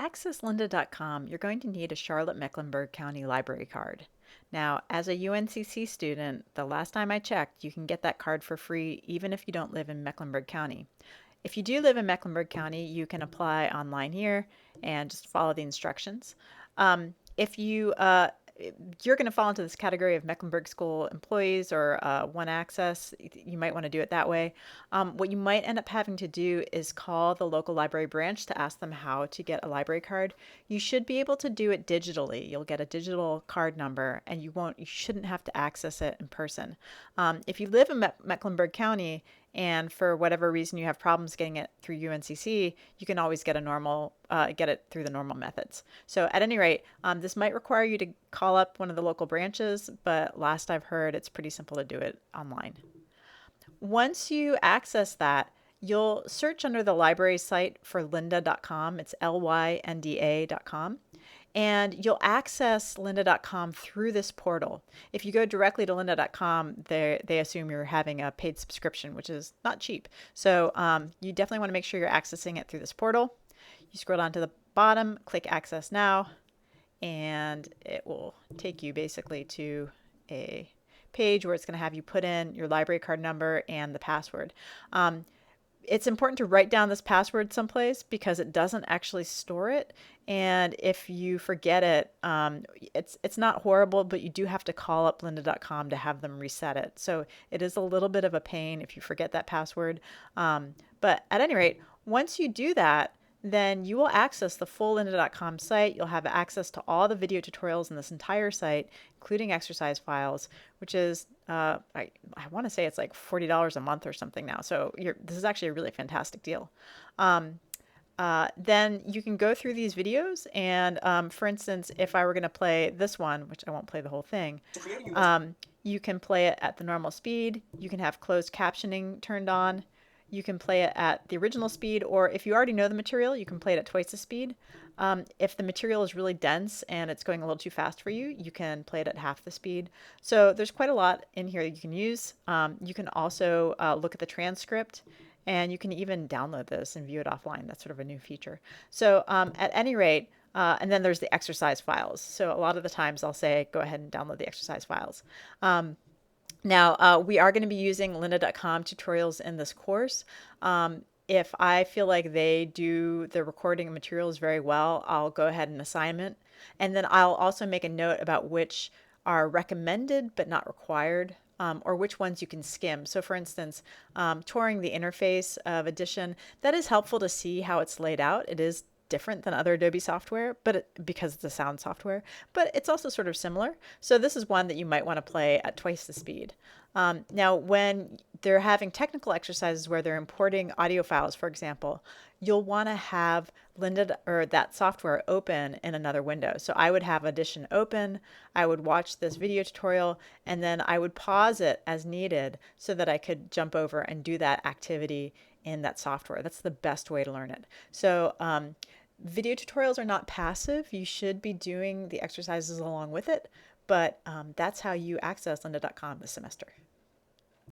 access lynda.com, you're going to need a Charlotte Mecklenburg County Library card. Now, as a UNCC student, the last time I checked, you can get that card for free even if you don't live in Mecklenburg County. If you do live in Mecklenburg County, you can apply online here and just follow the instructions. If you're going to fall into this category of Mecklenburg School employees or One Access, you might want to do it that way. What you might end up having to do is call the local library branch to ask them how to get a library card. You should be able to do it digitally. You'll get a digital card number, and you shouldn't have to access it in person. If you live in Mecklenburg County, and for whatever reason you have problems getting it through UNCC, you can always get get it through the normal methods. So at any rate, this might require you to call up one of the local branches, but last I've heard, it's pretty simple to do it online. Once you access that, you'll search under the library site for lynda.com. It's lynda.com. And you'll access lynda.com through this portal. If you go directly to lynda.com, they assume you're having a paid subscription, which is not cheap. So you definitely want to make sure you're accessing it through this portal. You scroll down to the bottom, click Access Now, and it will take you basically to a page where it's going to have you put in your library card number and the password. It's important to write down this password someplace because it doesn't actually store it. And if you forget it, it's not horrible, but you do have to call up lynda.com to have them reset it. So it is a little bit of a pain if you forget that password. But at any rate, once you do that, then you will access the full lynda.com site. You'll have access to all the video tutorials in this entire site, including exercise files, which is, I want to say it's like $40 a month or something now. So this is actually a really fantastic deal. Then you can go through these videos and, for instance, if I were going to play this one, which I won't play the whole thing, you can play it at the normal speed. You can have closed captioning turned on. You can play it at the original speed, or if you already know the material, you can play it at twice the speed. If the material is really dense and it's going a little too fast for you, you can play it at half the speed. So there's quite a lot in here that you can use. You can also look at the transcript, and you can even download this and view it offline. That's sort of a new feature. So at any rate, and then there's the exercise files. So a lot of the times I'll say, go ahead and download the exercise files. Now, we are going to be using lynda.com tutorials in this course. If I feel like they do the recording materials very well, I'll go ahead and assign it. And then I'll also make a note about which are recommended but not required, or which ones you can skim. So for instance, touring the interface of Edition, that is helpful to see how it's laid out. It is different than other Adobe software, because it's a sound software, but it's also sort of similar. So this is one that you might want to play at twice the speed. Now, when they're having technical exercises where they're importing audio files, for example, you'll want to have Lynda or that software open in another window. So I would have Audition open, I would watch this video tutorial, and then I would pause it as needed so that I could jump over and do that activity in that software. That's the best way to learn it. So video tutorials are not passive. You should be doing the exercises along with it, but that's how you access lynda.com this semester.